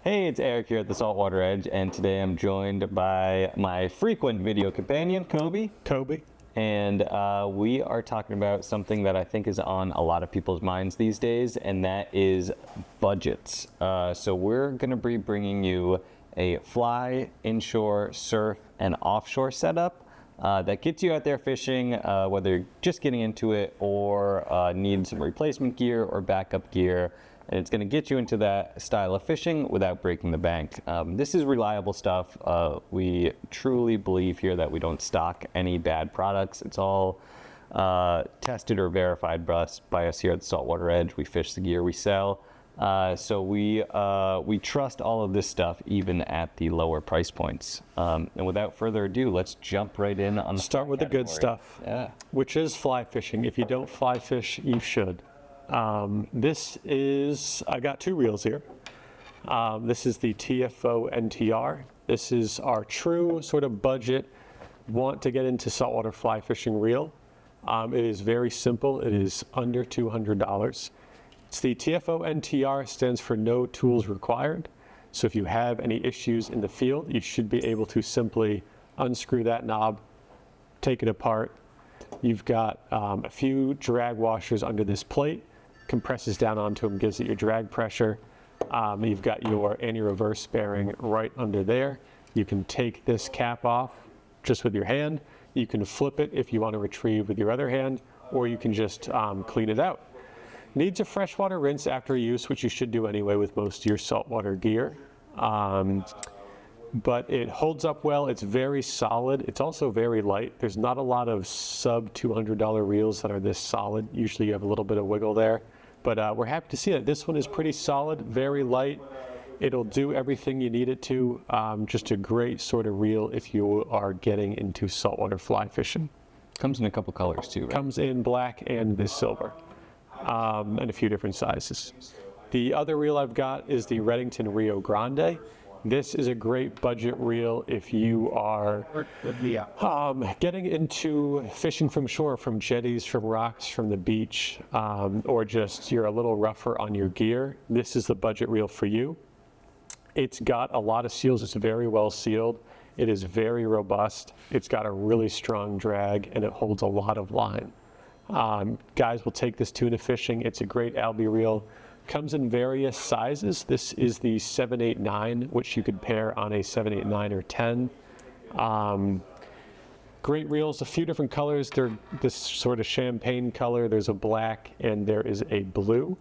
Hey, it's Eric here at the Saltwater Edge, and today I'm joined by my frequent video companion, Coby. And we are talking about something that I think is on a lot of people's minds these days, and that is budgets. So we're going to be bringing you a fly, inshore, surf, and offshore setup that gets you out there fishing, whether you're just getting into it or need some replacement gear or backup gear. And it's going to get you into that style of fishing without breaking the bank. This is reliable stuff. We truly believe here that we don't stock any bad products. It's all tested or verified by us here at the Saltwater Edge. We fish the gear we sell. So we trust all of this stuff even at the lower price points. And without further ado, let's jump right in on the Start with the good stuff, which is fly fishing. If you don't fly fish, you should. I got two reels here. This is the TFO NTR. This is our true sort of budget, want to get into saltwater fly fishing reel. It is very simple. It is under $200. It's the TFO NTR, stands for no tools required. So if you have any issues in the field, you should be able to simply unscrew that knob, take it apart. You've got a few drag washers under this plate. Compresses down onto them, gives it your drag pressure. You've got your anti-reverse bearing right under there. You can take this cap off just with your hand. You can flip it if you want to retrieve with your other hand, or you can just clean it out. Needs a freshwater rinse after use, which you should do anyway with most of your saltwater gear. But it holds up well. It's very solid. It's also very light. There's not a lot of sub $200 reels that are this solid. Usually you have a little bit of wiggle there. But we're happy to see that this one is pretty solid, very light. It'll do everything you need it to. Just a great sort of reel if you are getting into saltwater fly fishing. Comes in a couple colors too, right? Comes in black and this silver, and a few different sizes. The other reel I've got is the Redington Rio Grande. This is a great budget reel if you are getting into fishing from shore, from jetties, from rocks, from the beach, or just you're a little rougher on your gear. This is the budget reel for you. It's got a lot of seals. It's very well sealed. It is very robust. It's got a really strong drag, and it holds a lot of line. Guys will take this tuna fishing. It's a great albie reel. Comes in various sizes. This is the 789, which you could pair on a 789 or 10. Great reels, a few different colors. They're this sort of champagne color. There's a black and there is a blue.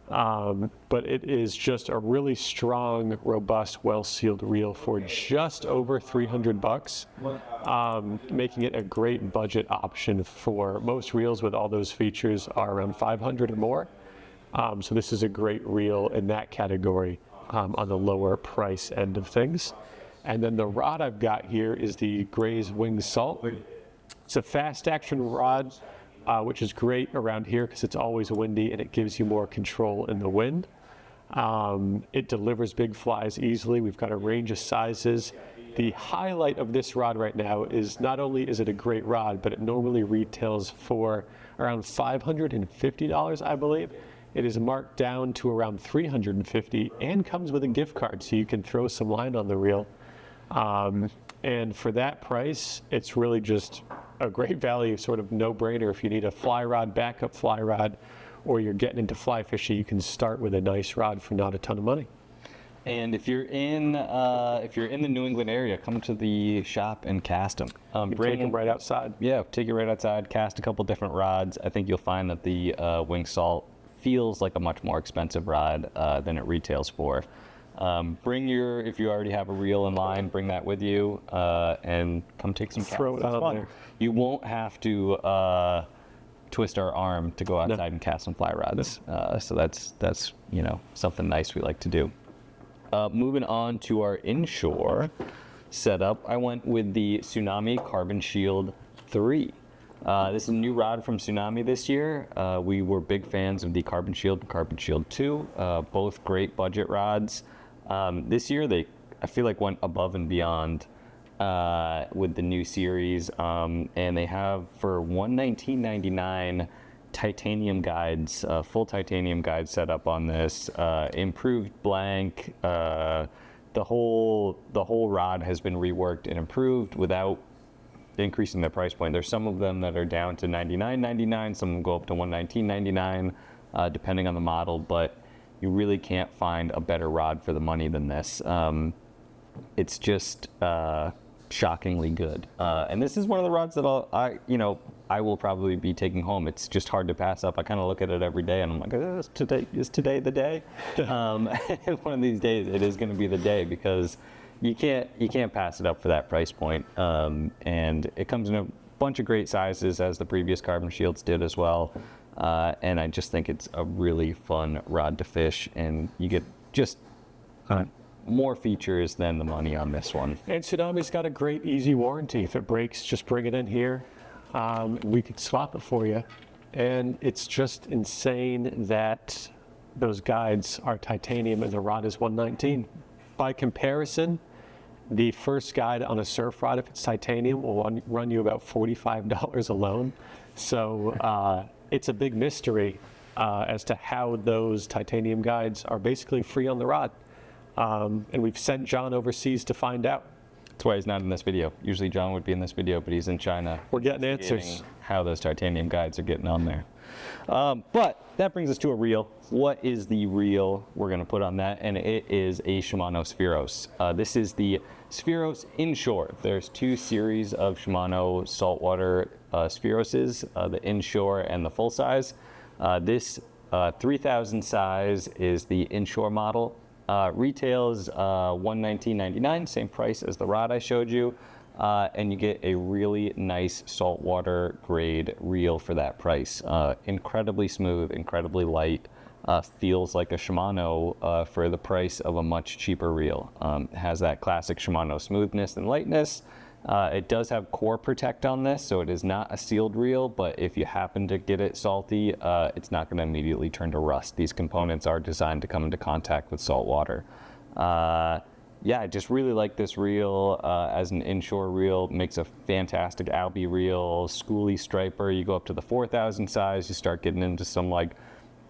But it is just a really strong, robust, well-sealed reel for just over $300, making it a great budget option for most reels with all those features are around 500 or more. So this is a great reel in that category on the lower price end of things. And then the rod I've got here is the Gray's Wing Salt. It's a fast action rod, which is great around here because it's always windy and it gives you more control in the wind. It delivers big flies easily. We've got a range of sizes. The highlight of this rod right now is not only is it a great rod, but it normally retails for around $550, I believe. It is marked down to around $350 and comes with a gift card, so you can throw some line on the reel. And for that price, it's really just a great value, sort of no-brainer. If you need a fly rod, backup fly rod, or you're getting into fly fishing, you can start with a nice rod for not a ton of money. And if you're in the New England area, come to the shop and cast them. Bring them right outside. Yeah, take it right outside. Cast a couple different rods. I think you'll find that the Wing Salt feels like a much more expensive rod than it retails for. If you already have a reel in line, bring that with you and come take some casts. Throw it out there. You won't have to twist our arm to go outside and cast some fly rods. So that's something nice we like to do. Moving on to our inshore setup, I went with the Tsunami Carbon Shield 3. This is a new rod from Tsunami this year. We were big fans of the Carbon Shield and Carbon Shield 2, both great budget rods. This year I feel like went above and beyond with the new series, and they have for $119.99 titanium guides, full titanium guide setup on this, improved blank. The whole rod has been reworked and improved without increasing the price point. There's some of them that are down to $99.99. Some of them go up to $119.99, depending on the model. But you really can't find a better rod for the money than this. It's just shockingly good. And this is one of the rods that I will probably be taking home. It's just hard to pass up. I kind of look at it every day and I'm like, is today the day? One of these days it is going to be the day, because you can't pass it up for that price point. And it comes in a bunch of great sizes, as the previous Carbon Shields did as well. And I just think it's a really fun rod to fish, and you get just more features than the money on this one. And Tsunami's got a great easy warranty. If it breaks, just bring it in here. We could swap it for you. And it's just insane that those guides are titanium and the rod is $119. By comparison, the first guide on a surf rod, if it's titanium, will run you about $45 alone. So it's a big mystery as to how those titanium guides are basically free on the rod. And we've sent John overseas to find out. That's why he's not in this video. Usually John would be in this video, but he's in China. We're getting answers. How those titanium guides are getting on there. But that brings us to a reel. What is the reel we're going to put on that? And it is a Shimano Spheros. This is the Spheros Inshore. There's two series of Shimano saltwater Spheroses, the Inshore and the full size. This 3000 size is the Inshore model. Retails $119.99, same price as the rod I showed you, and you get a really nice saltwater grade reel for that price. Incredibly smooth, incredibly light, feels like a Shimano for the price of a much cheaper reel. Has that classic Shimano smoothness and lightness. It does have core protect on this, so it is not a sealed reel, but if you happen to get it salty, it's not going to immediately turn to rust. These components are designed to come into contact with salt water. Yeah, I just really like this reel as an inshore reel. Makes a fantastic albie reel, schoolie striper. You go up to the 4000 size, you start getting into some like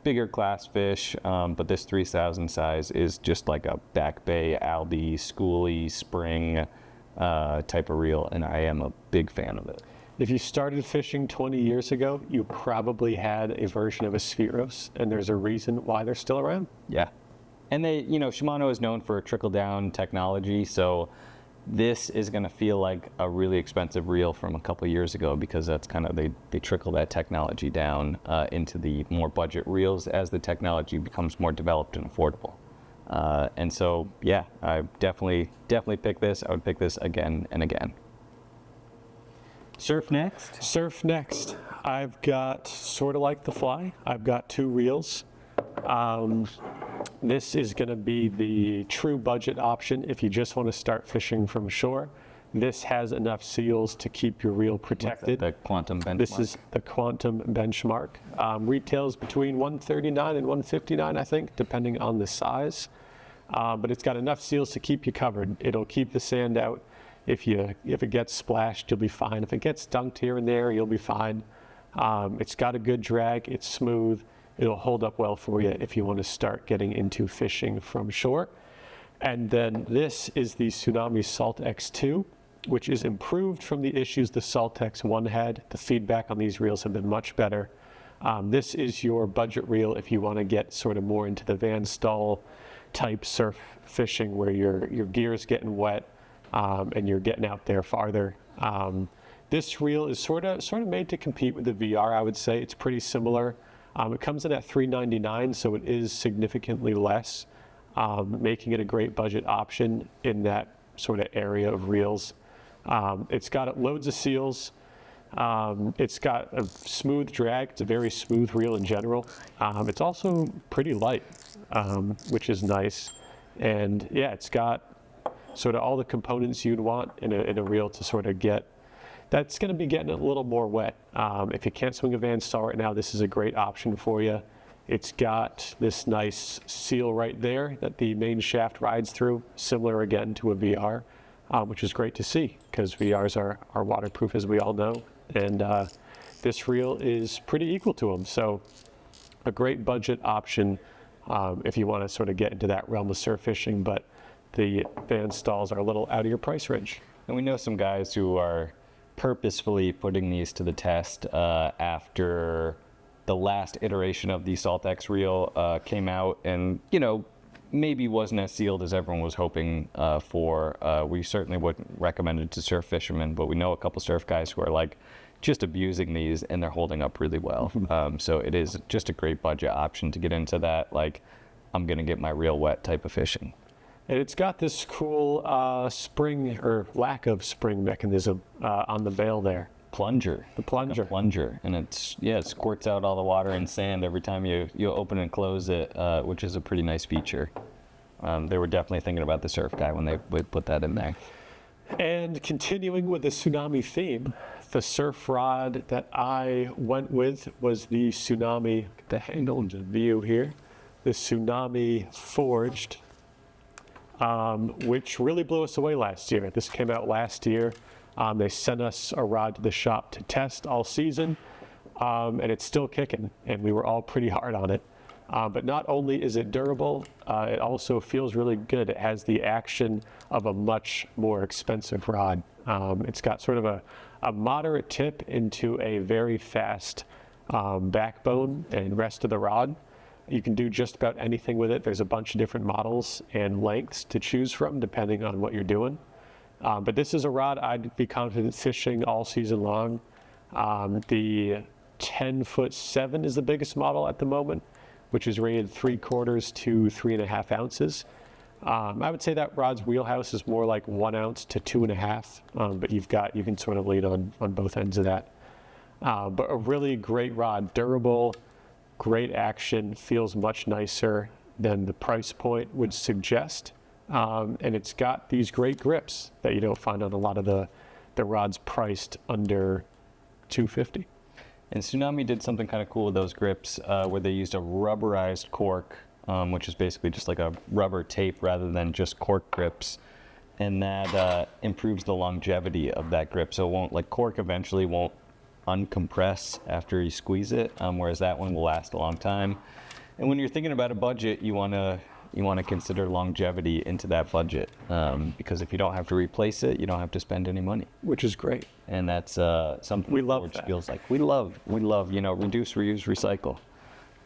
bigger class fish, but this 3000 size is just like a back bay albie, schoolie, spring type of reel, and I am a big fan of it. If you started fishing 20 years ago, you probably had a version of a Spheros, and there's a reason why they're still around. Yeah. And they, Shimano is known for trickle down technology, so this is going to feel like a really expensive reel from a couple of years ago, because that's kind of, they trickle that technology down into the more budget reels as the technology becomes more developed and affordable. And so, yeah, I definitely pick this. I would pick this again and again. Surf next? Surf next. I've got, sort of like the Fly, I've got two reels. This is going to be the true budget option if you just want to start fishing from shore. This has enough seals to keep your reel protected. The Quantum benchmark. This is the Quantum benchmark. Retails between $139 and $159, I think, depending on the size. But it's got enough seals to keep you covered. It'll keep the sand out. If it gets splashed, you'll be fine. If it gets dunked here and there, you'll be fine. It's got a good drag. It's smooth. It'll hold up well for you if you want to start getting into fishing from shore. And then this is the Tsunami SaltX 2, which is improved from the issues the SaltX 1 had. The feedback on these reels have been much better. This is your budget reel if you want to get sort of more into the Van Staal type surf fishing, where your gear is getting wet and you're getting out there farther. This reel is sort of made to compete with the VR, I would say. It's pretty similar. It comes in at $399, so it is significantly less, making it a great budget option in that sort of area of reels. It's got loads of seals. It's got a smooth drag. It's a very smooth reel in general. It's also pretty light, which is nice. And yeah, it's got sort of all the components you'd want in a reel to sort of get. That's going to be getting a little more wet. If you can't swing a Van Staal right now, this is a great option for you. It's got this nice seal right there that the main shaft rides through, similar again to a VR, which is great to see because VRs are waterproof, as we all know. And this reel is pretty equal to them. So a great budget option if you want to sort of get into that realm of surf fishing, but the band stalls are a little out of your price range. And we know some guys who are purposefully putting these to the test after the last iteration of the SaltX reel came out, and maybe wasn't as sealed as everyone was hoping for. We certainly wouldn't recommend it to surf fishermen, but we know a couple surf guys who are like just abusing these, and they're holding up really well. So it is just a great budget option to get into that, like, I'm gonna get my reel wet type of fishing. And it's got this cool spring or lack of spring mechanism on the bail there. Plunger. The plunger. A plunger. And it squirts out all the water and sand every time you open and close it, which is a pretty nice feature. They were definitely thinking about the surf guy when they would put that in there. And continuing with the Tsunami theme, the surf rod that I went with was the Tsunami, get the handle and the view here, the Tsunami Forged, which really blew us away last year. This came out last year. They sent us a rod to the shop to test all season, and it's still kicking, and we were all pretty hard on it. But not only is it durable, it also feels really good. It has the action of a much more expensive rod. It's got sort of a moderate tip into a very fast backbone and rest of the rod. You can do just about anything with it. There's a bunch of different models and lengths to choose from depending on what you're doing. But this is a rod I'd be confident fishing all season long. The 10'7" is the biggest model at the moment, which is rated 3/4 to 3.5 ounces. I would say that rod's wheelhouse is more like 1 ounce to 2.5, but you can sort of lean on both ends of that. But a really great rod, durable, great action, feels much nicer than the price point would suggest. And it's got these great grips that you don't find on a lot of the rods priced under $250. And Tsunami did something kind of cool with those grips where they used a rubberized cork, which is basically just like a rubber tape rather than just cork grips. And that improves the longevity of that grip. So it won't, like, cork eventually won't uncompress after you squeeze it, whereas that one will last a long time. And when you're thinking about a budget, you want to consider longevity into that budget, because if you don't have to replace it, you don't have to spend any money. Which is great. And that's something We love Forge that. feels like. We love, reduce, reuse, recycle.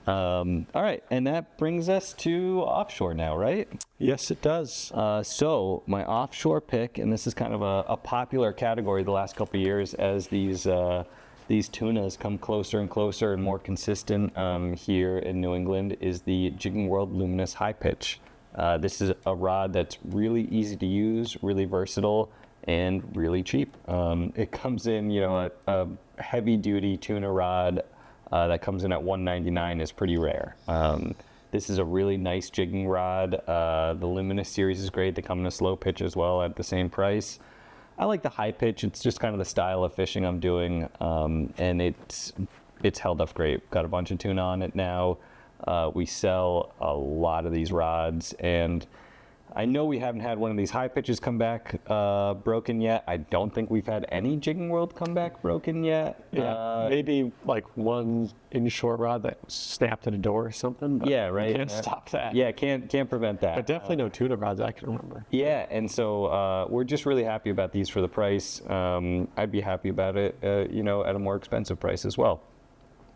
All right, and that brings us to offshore now, right? Yes, it does. So my offshore pick, and this is kind of a popular category the last couple of years as these tunas come closer and closer and more consistent here in New England, is the Jigging World Luminous High Pitch. This is a rod that's really easy to use, really versatile, and really cheap. It comes in, a heavy-duty tuna rod that comes in at $199 is pretty rare. This is a really nice jigging rod. The Luminous series is great. They come in a slow pitch as well at the same price. I like the high pitch. It's just kind of the style of fishing I'm doing, and it's held up great. Got a bunch of tuna on it now. We sell a lot of these rods, and I know we haven't had one of these high pitches come back broken yet. I don't think we've had any Jigging World come back broken yet. Yeah, maybe like one inshore rod that snapped at a door or something. But yeah, right. You can't stop that. Yeah, can't prevent that. But definitely no tuna rods I can remember. Yeah, and so we're just really happy about these for the price. I'd be happy about it, at a more expensive price as well.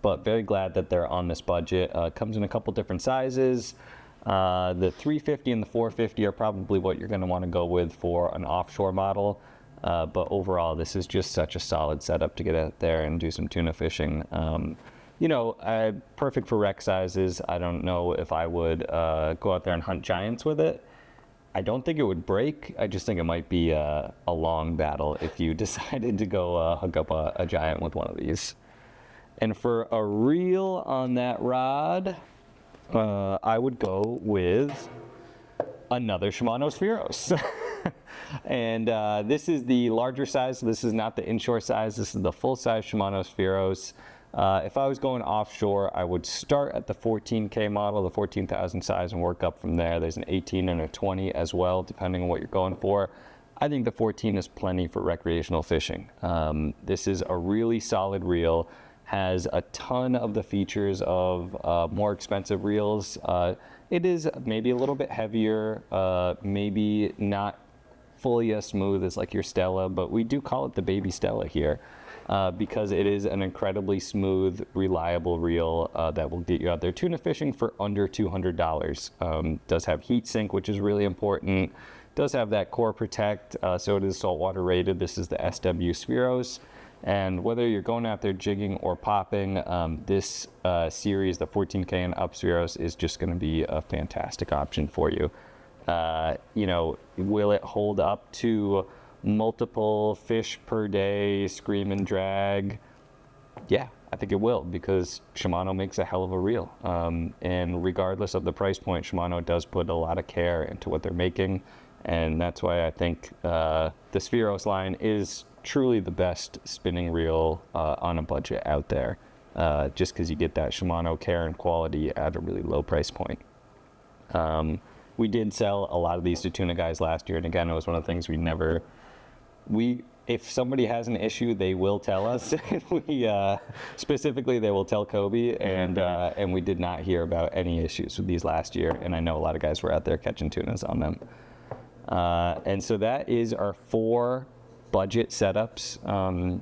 But very glad that they're on this budget. Comes in a couple different sizes. The 350 and the 450 are probably what you're going to want to go with for an offshore model. But overall, this is just such a solid setup to get out there and do some tuna fishing. Perfect for wreck sizes. I don't know if I would go out there and hunt giants with it. I don't think it would break. I just think it might be a long battle if you decided to go hook up a giant with one of these. And for a reel on that rod, I would go with another Shimano Spheros. And this is the larger size. This is not the inshore size. This is the full-size Shimano Spheros. If I was going offshore, I would start at the 14K model, the 14,000 size, and work up from there. There's an 18 and a 20 as well, depending on what you're going for. I think the 14 is plenty for recreational fishing. This is a really solid reel. has a ton of the features of more expensive reels. It is maybe a little bit heavier, maybe not fully as smooth as like your Stella, but we do call it the baby Stella here because it is an incredibly smooth, reliable reel that will get you out there tuna fishing for under $200. Does have heat sink, which is really important. Does have that core protect, so it is saltwater rated. This is the SW Spheros. And whether you're going out there jigging or popping, this series, the 14K and up Spheros, is just going to be a fantastic option for you. You know, will it hold up to multiple fish per day, scream and drag? Yeah, I think it will, because Shimano makes a hell of a reel. And regardless of the price point, Shimano does put a lot of care into what they're making. And that's why I think the Spheros line is truly the best spinning reel on a budget out there, just because you get that Shimano care and quality at a really low price point. We did sell a lot of these to tuna guys last year, and again, it was one of the things if somebody has an issue, they will tell us. Specifically, they will tell Coby, and we did not hear about any issues with these last year, and I know a lot of guys were out there catching tunas on them. And so that is our 4 budget setups.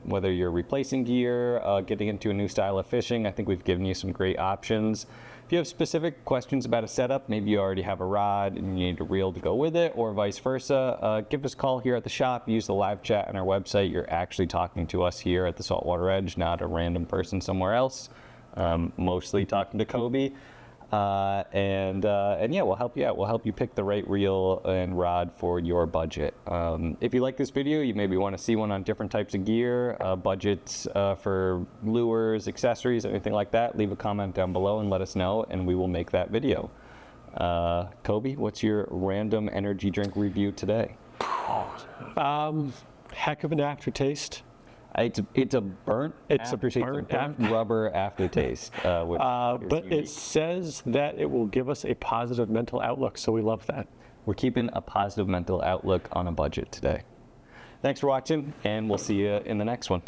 Whether you're replacing gear, getting into a new style of fishing, I think we've given you some great options. If you have specific questions about a setup, maybe you already have a rod and you need a reel to go with it, or vice versa, give us a call here at the shop. Use the live chat on our website. You're actually talking to us here at the Saltwater Edge, not a random person somewhere else. Mostly talking to Coby. And yeah, we'll help you out. We'll help you pick the right reel and rod for your budget. If you like this video, you maybe want to see one on different types of gear, budgets for lures, accessories, anything like that, leave a comment down below and let us know, and we will make that video. Coby, what's your random energy drink review today? Heck of an aftertaste. It's a burnt rubber aftertaste. But it says that it will give us a positive mental outlook, so we love that. We're keeping a positive mental outlook on a budget today. Thanks for watching, and we'll see you in the next one.